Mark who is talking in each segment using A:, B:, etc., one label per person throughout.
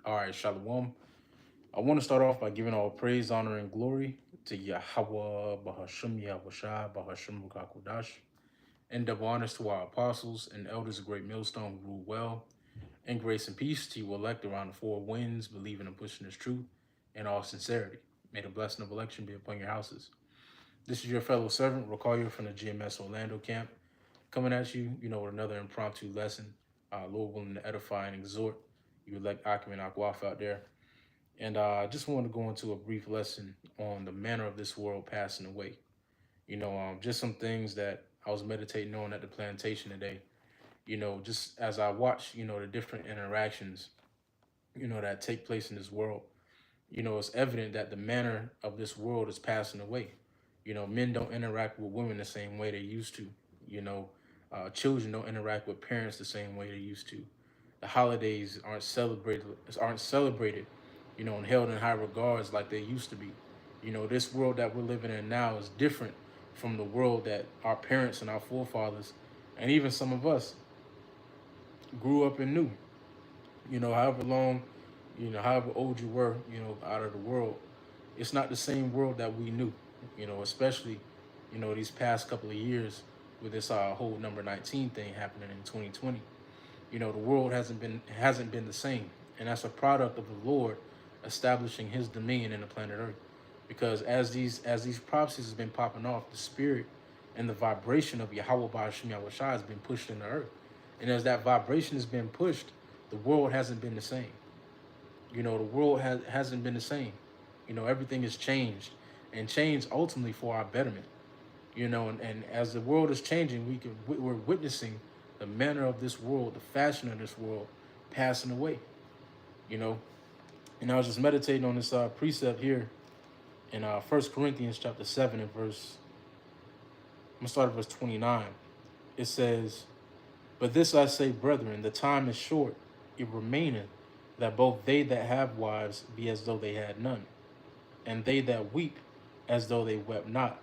A: All right, Shalom. I want to start off by giving all praise, honor, and glory to Yahweh, Bahashim Yahushai, Bahashim Rukakudash, and double honors to our apostles and elders of Great Millstone who rule well, and grace and peace to you elect around the four winds, believing and pushing this truth in all sincerity. May the blessing of election be upon your houses. This is your fellow servant, Rakayu from the GMS Orlando camp, coming at you, with another impromptu lesson. Lord willing to edify and exhort you elect Akim and Akwaf out there. And I just want to go into a brief lesson on the manner of this world passing away. Just some things that I was meditating on at the plantation today. Just as I watch, the different interactions, that take place in this world. It's evident that the manner of this world is passing away. Men don't interact with women the same way they used to. You know, Children don't interact with parents the same way they used to. The holidays aren't celebrated, and held in high regards like they used to be. This world that we're living in now is different from the world that our parents and our forefathers, and even some of us, grew up and knew. However long, however old you were, out of the world, it's not the same world that we knew. Especially, these past couple of years with this whole number 19 thing happening in 2020. The world hasn't been the same, and that's a product of the Lord establishing His dominion in the planet Earth. Because as these prophecies have been popping off, the spirit and the vibration of Yahweh Ba'ashim Yahushua has been pushed in the earth, and as that vibration has been pushed, the world hasn't been the same. The world hasn't been the same. Everything has changed, and changed ultimately for our betterment. And as the world is changing, we're witnessing the manner of this world, the fashion of this world, passing away. You know, and I was just meditating on this precept here in 1 Corinthians chapter 7 and verse. I'm gonna start at verse 29. It says, "But this I say, brethren, the time is short; it remaineth that both they that have wives be as though they had none, and they that weep as though they wept not,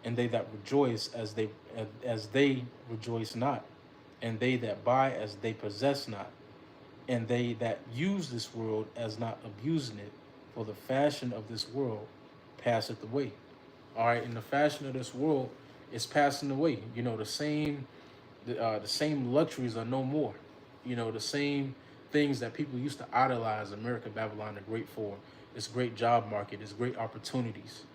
A: and they that rejoice as they rejoice not, and they that buy as they possess not, and they that use this world as not abusing it, for the fashion of this world passeth away." All right, and the fashion of this world is passing away. The same luxuries are no more. The same things that people used to idolize America, Babylon the Great for. This great job market, this great opportunities.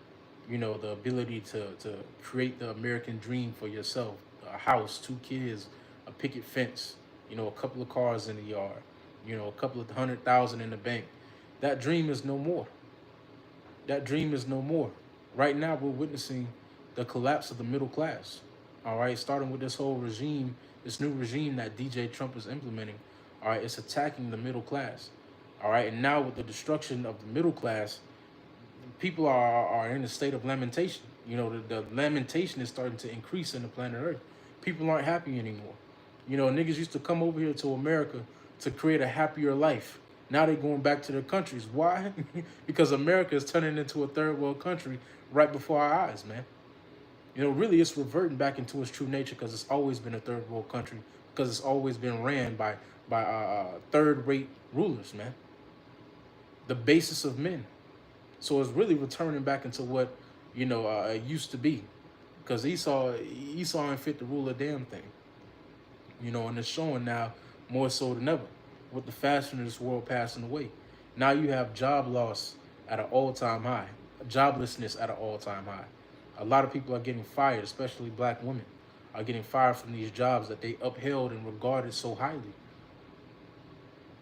A: The ability to create the American dream for yourself: a house, two kids, a picket fence, a couple of cars in the yard, a couple of 100,000 in the bank. That dream is no more. That dream is no more. Right now, we're witnessing the collapse of the middle class. All right, starting with this whole regime, this new regime that DJ Trump is implementing. All right, it's attacking the middle class. All right, and now with the destruction of the middle class, people are in a state of lamentation. The lamentation is starting to increase in the planet Earth. People aren't happy anymore. Niggas used to come over here to America to create a happier life. Now they're going back to their countries. Why? Because America is turning into a third world country right before our eyes, man. Really, it's reverting back into its true nature because it's always been a third world country, because it's always been ran by third rate rulers, man. The basis of men. So it's really returning back into what it used to be, because Esau ain't fit to rule a damn thing. And it's showing now more so than ever with the fashion of this world passing away. Now you have job loss at an all-time high, joblessness at an all-time high. A lot of people are getting fired, especially black women, are getting fired from these jobs that they upheld and regarded so highly.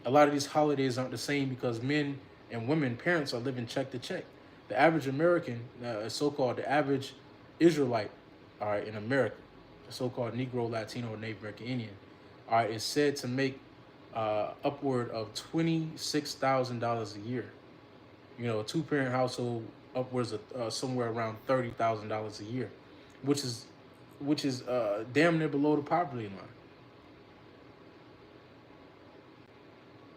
A: A lot of these holidays aren't the same because men and women, parents, are living check to check. The average American, so-called the average Israelite, all right, in America, the so-called Negro, Latino, or Native American Indian, all right, is said to make upward of $26,000 a year. A two-parent household upwards of somewhere around $30,000 a year, which is damn near below the poverty line.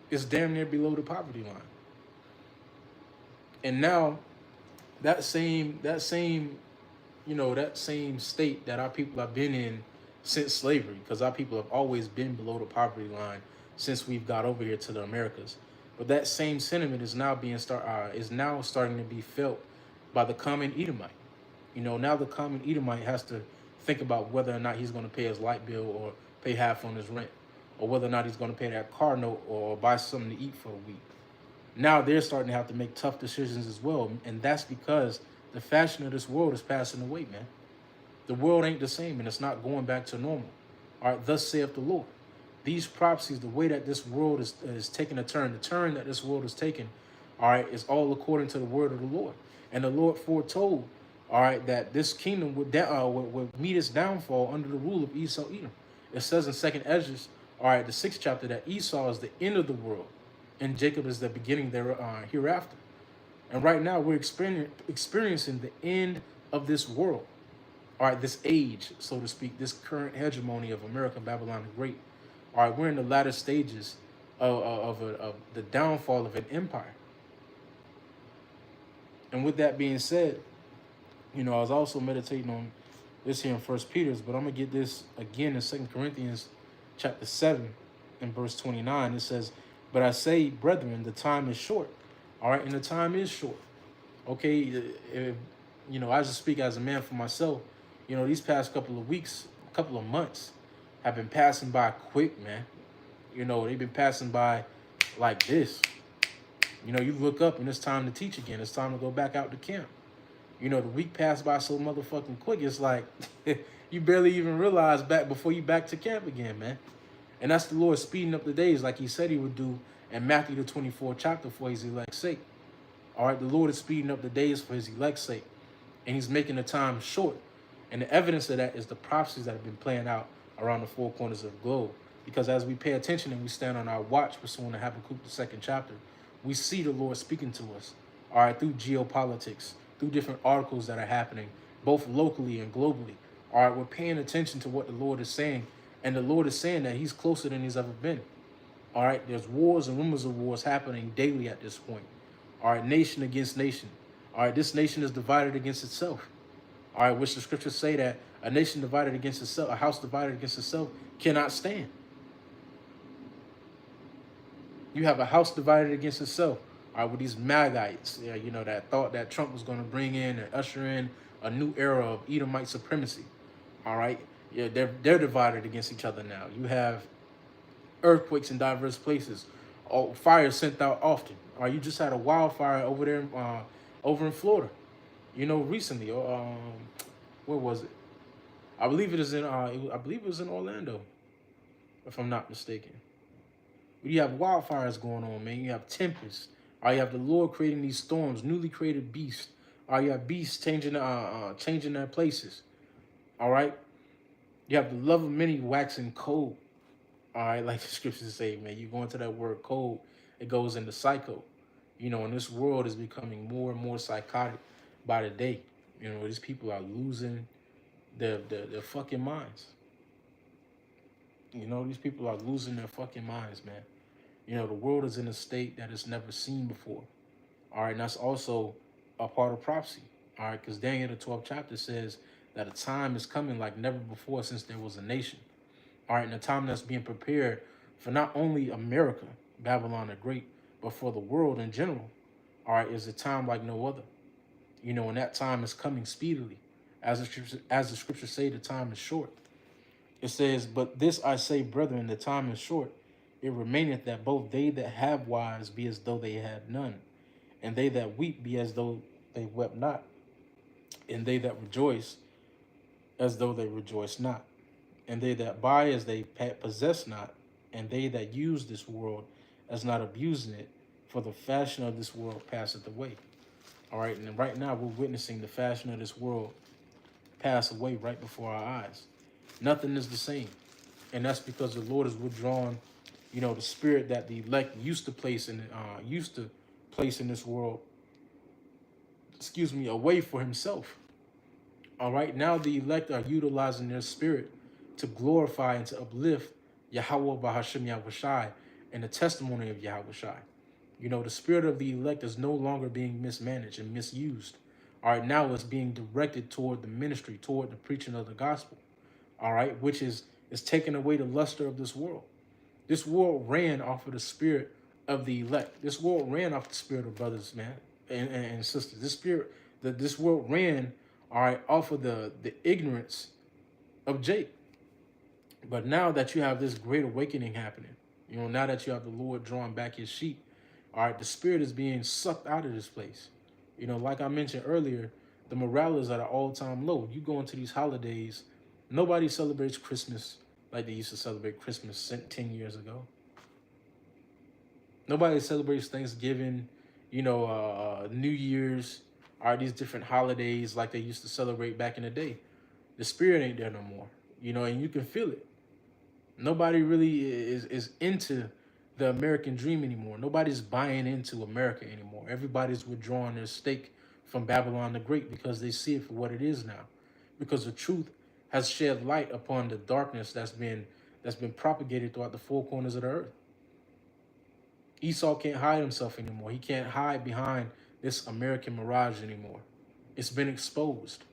A: It's damn near below the poverty line. And now that same state that our people have been in since slavery, because our people have always been below the poverty line since we've got over here to the Americas. But that same sentiment is now is now starting to be felt by the common Edomite. Now the common Edomite has to think about whether or not he's going to pay his light bill or pay half on his rent, or whether or not he's going to pay that car note or buy something to eat for a week. Now they're starting to have to make tough decisions as well, and that's because the fashion of this world is passing away, man. The world ain't the same, and it's not going back to normal. All right, thus saith the Lord. These prophecies, the way that this world is taking a turn, the turn that this world is taking, all right, is all according to the word of the Lord. And the Lord foretold, all right, that this kingdom would meet its downfall under the rule of Esau Edom. It says in 2nd Ezra, all right, the 6th chapter, that Esau is the end of the world, and Jacob is the beginning there hereafter. And right now we're experiencing the end of this world. All right, this age, so to speak, this current hegemony of America, Babylon the Great. All right, we're in the latter stages of the downfall of an empire. And with that being said, I was also meditating on this here in 1 Peter's, but I'm going to get this again in 2 Corinthians chapter 7 and verse 29. It says, "But I say, brethren, the time is short." All right, and the time is short. Okay, I just speak as a man for myself. These past couple of weeks, couple of months have been passing by quick, man. They've been passing by like this. You look up and it's time to teach again. It's time to go back out to camp. The week passed by so motherfucking quick. It's like you barely even realize back before you back to camp again, man. And that's the Lord speeding up the days like he said he would do in Matthew the 24th chapter for his elect's sake. All right, the Lord is speeding up the days for his elect's sake. And he's making the time short. And the evidence of that is the prophecies that have been playing out around the four corners of the globe. Because as we pay attention and we stand on our watch pursuing the Habakkuk, the 2nd chapter, we see the Lord speaking to us, all right, through geopolitics, through different articles that are happening, both locally and globally. All right, we're paying attention to what the Lord is saying, and the Lord is saying that he's closer than he's ever been. All right, there's wars and rumors of wars happening daily at this point. All right, nation against nation. All right, this nation is divided against itself. All right, which the scriptures say that a nation divided against itself, a house divided against itself cannot stand. You have a house divided against itself. All right, with these Magites, that thought that Trump was going to bring in and usher in a new era of Edomite supremacy. All right, yeah, they're divided against each other now. You have earthquakes in diverse places, fire sent out often. All right, you just had a wildfire over there, over in Florida. Recently, where was it? I believe it is in. I believe it was in Orlando, if I'm not mistaken. You have wildfires going on, man. You have tempests. You have the Lord creating these storms, newly created beasts. You have beasts changing their places. All right. You have the love of many waxing cold. All right, like the scriptures say, man. You go into that word cold, it goes into psycho. And this world is becoming more and more psychotic by the day. These people are losing their fucking minds. These people are losing their fucking minds, man. The world is in a state that it's never seen before. All right, and that's also a part of prophecy. All right, because Daniel, the 12th chapter says that a time is coming like never before since there was a nation. All right, and a time that's being prepared for not only America, Babylon the Great, but for the world in general. All right, is a time like no other. And that time is coming speedily. As the scriptures say, the time is short. It says, "But this I say, brethren, the time is short. It remaineth that both they that have wives be as though they had none, and they that weep be as though they wept not, and they that rejoice as though they rejoice not, and they that buy as they possess not, and they that use this world as not abusing it, for the fashion of this world passeth away." All right, and right now we're witnessing the fashion of this world pass away right before our eyes. Nothing is the same, and that's because the Lord is withdrawing, the spirit that the elect used to place in this world, away for himself. All right, now the elect are utilizing their spirit to glorify and to uplift Yahweh Bahashim Yahushai and the testimony of Yahushai. The spirit of the elect is no longer being mismanaged and misused. All right, now it's being directed toward the ministry, toward the preaching of the gospel. All right, which is taking away the luster of this world. This world ran off of the spirit of the elect. This world ran off the spirit of brothers, man, and sisters. This spirit, this world ran, all right, off of the ignorance of Jake. But now that you have this great awakening happening, now that you have the Lord drawing back his sheep, all right, the spirit is being sucked out of this place. Like I mentioned earlier, the morale is at an all-time low. You go into these holidays, nobody celebrates Christmas like they used to celebrate Christmas 10 years ago. Nobody celebrates Thanksgiving, New Year's, or these different holidays like they used to celebrate back in the day. The spirit ain't there no more, and you can feel it. Nobody really is into the American dream anymore. Nobody's buying into America anymore. Everybody's withdrawing their stake from Babylon the Great because they see it for what it is now. Because the truth has shed light upon the darkness that's been propagated throughout the four corners of the earth. Esau can't hide himself anymore. He can't hide behind this American mirage anymore. It's been exposed.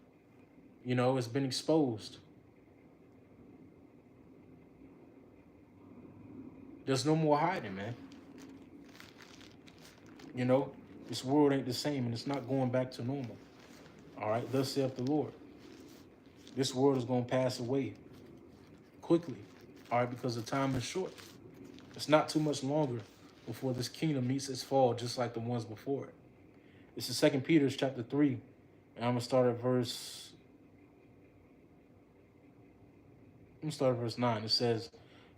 A: It's been exposed. There's no more hiding, man. This world ain't the same, and it's not going back to normal. All right, thus saith the Lord. This world is going to pass away quickly, all right, because the time is short. It's not too much longer before this kingdom meets its fall, just like the ones before it. This is 2 Peter chapter 3, and I'm going to start at verse 9. It says,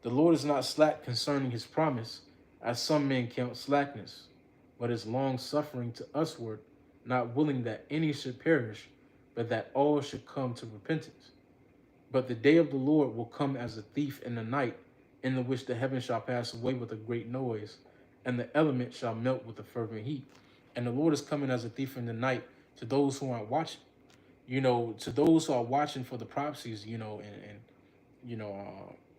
A: "The Lord is not slack concerning his promise, as some men count slackness, but is long-suffering to usward, not willing that any should perish, but that all should come to repentance. But the day of the Lord will come as a thief in the night, in the which the heavens shall pass away with a great noise, and the elements shall melt with a fervent heat." And the Lord is coming as a thief in the night to those who aren't watching. To those who are watching for the prophecies,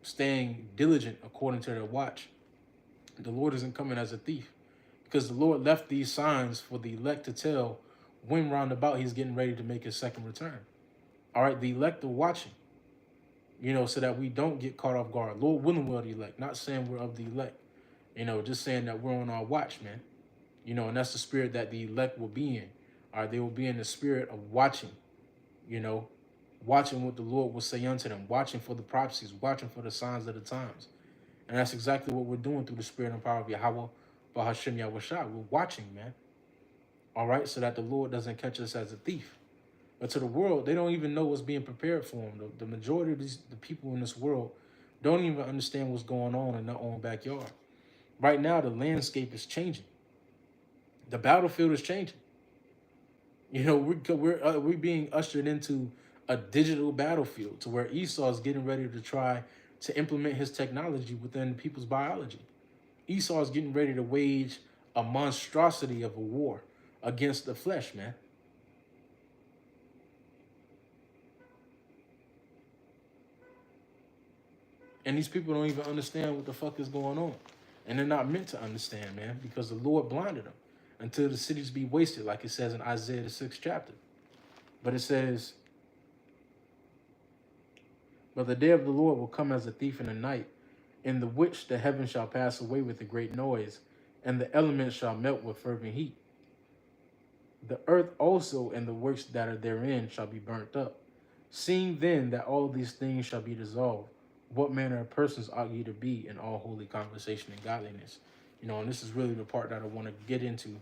A: staying diligent according to their watch. The Lord isn't coming as a thief, because the Lord left these signs for the elect to tell when roundabout he's getting ready to make his second return. All right, the elect are watching, so that we don't get caught off guard. Lord willing, we're the elect. Not saying we're of the elect, just saying that we're on our watch, man. And that's the spirit that the elect will be in. All right, they will be in the spirit of watching, watching what the Lord will say unto them, watching for the prophecies, watching for the signs of the times. And that's exactly what we're doing through the spirit and power of Yahweh, Bahashem Yahushua. We're watching, man. All right, so that the Lord doesn't catch us as a thief. But to the world, they don't even know what's being prepared for them. The majority of the people in this world don't even understand what's going on in their own backyard. Right now, the landscape is changing. The battlefield is changing. We're being ushered into a digital battlefield to where Esau is getting ready to try to implement his technology within people's biology. Esau is getting ready to wage a monstrosity of a war against the flesh, man. And these people don't even understand what the fuck is going on. And they're not meant to understand, man, because the Lord blinded them until the cities be wasted, like it says in Isaiah the 6th chapter. But it says, "But the day of the Lord will come as a thief in the night, in the which the heavens shall pass away with a great noise, and the elements shall melt with fervent heat. The earth also and the works that are therein shall be burnt up. Seeing then that all these things shall be dissolved, what manner of persons ought ye to be in all holy conversation and godliness?" And this is really the part that I want to get into.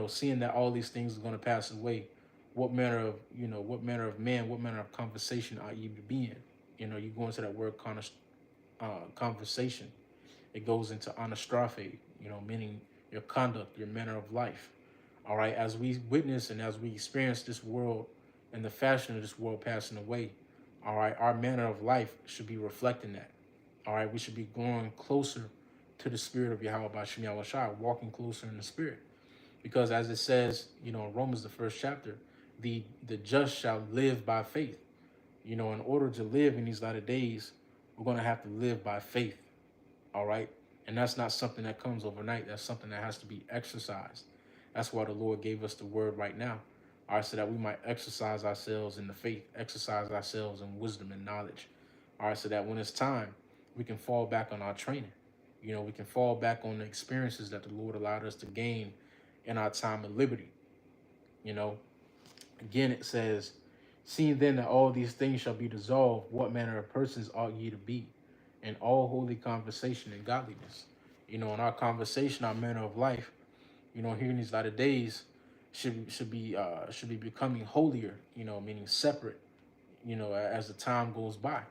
A: Seeing that all these things are going to pass away, what manner of man, what manner of conversation ought ye to be in? You go into that word conversation. It goes into anastrophe, meaning your conduct, your manner of life. All right, as we witness and as we experience this world and the fashion of this world passing away, all right, our manner of life should be reflecting that. All right, we should be growing closer to the spirit of Yahweh B'Shem Yahushua, walking closer in the spirit. Because as it says, in Romans, the 1st chapter, the just shall live by faith. In order to live in these latter days, we're going to have to live by faith. All right. And that's not something that comes overnight. That's something that has to be exercised. That's why the Lord gave us the word right now. All right. So that we might exercise ourselves in the faith, exercise ourselves in wisdom and knowledge. All right. So that when it's time, we can fall back on our training. You know, we can fall back on the experiences that the Lord allowed us to gain in our time of liberty. You know, again, it says, seeing then that all these things shall be dissolved, what manner of persons ought ye to be in all holy conversation and godliness? You know, in our conversation, our manner of life, you know, here in these latter days should be becoming holier, you know, meaning separate, you know, as the time goes by.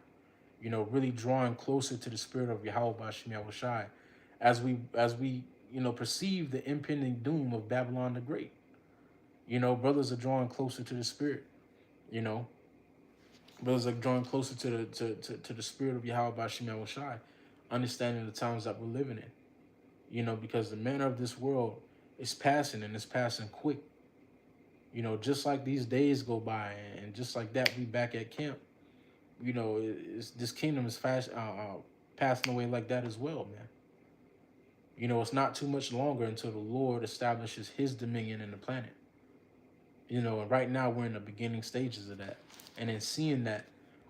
A: You know, really drawing closer to the spirit of Yahweh Bashim Yahushai as we you know perceive the impending doom of Babylon the Great. You know, brothers are drawing closer to the spirit. You know, brothers are drawing closer to the spirit of Yahweh Bashim Yahushai, understanding the times that we're living in. You know, because the manner of this world is passing, and it's passing quick. You know, just like these days go by, and just like that, we back at camp. You know, this kingdom is passing away like that as well, man. You know, it's not too much longer until the Lord establishes his dominion in the planet. You know, and right now we're in the beginning stages of that. And in seeing that,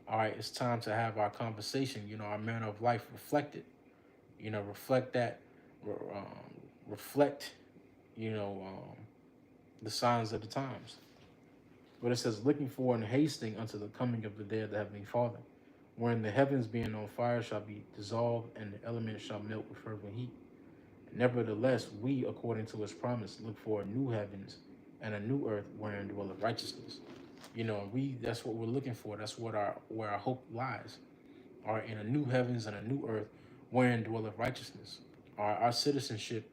A: all right, it's time to have our conversation, you know, our manner of life reflected. You know, reflect that, um, reflect, you know, the signs of the times. But it says, looking for and hasting unto the coming of the day of the Heavenly Father, wherein the heavens being on fire shall be dissolved, and the elements shall melt with fervent heat. Nevertheless, we, according to his promise, look for a new heavens and a new earth wherein dwelleth righteousness. You know, that's what we're looking for. That's what where our hope lies. All right, in a new heavens and a new earth wherein dwelleth righteousness. All right, our citizenship,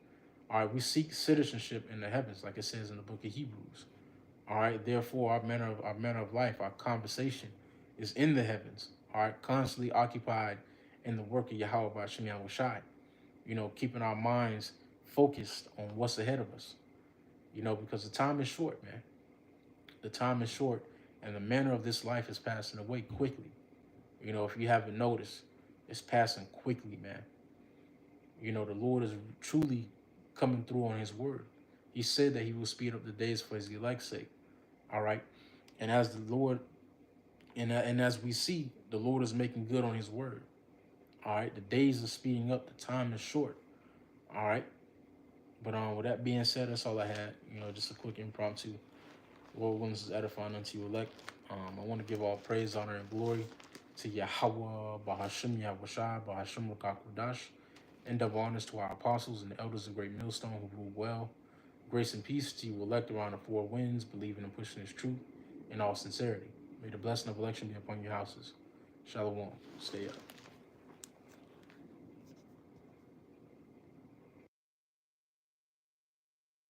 A: all right, we seek citizenship in the heavens, like it says in the book of Hebrews. All right, therefore our manner of life, our conversation is in the heavens. All right, constantly occupied in the work of Yahweh by Shem Yahushai. You know, keeping our minds focused on what's ahead of us. You know, because the time is short, man. The time is short, and the manner of this life is passing away quickly. You know, if you haven't noticed, it's passing quickly, man. You know, the Lord is truly coming through on his word. He said that he will speed up the days for his elect's sake. All right. And as the Lord, and as we see, the Lord is making good on his word. All right. The days are speeding up. The time is short. All right. But with that being said, that's all I had. You know, just a quick impromptu. Lord willing is edifying unto you elect. I want to give all praise, honor, and glory to Yahweh, Bahashim Yahushai, Bahashim Rakakudash, and double honors to our apostles and the elders of Great Millstone who rule well. Grace and peace to you elect around the four winds, believing and pushing his truth in all sincerity. May the blessing of election be upon your houses. Shalom. Stay up.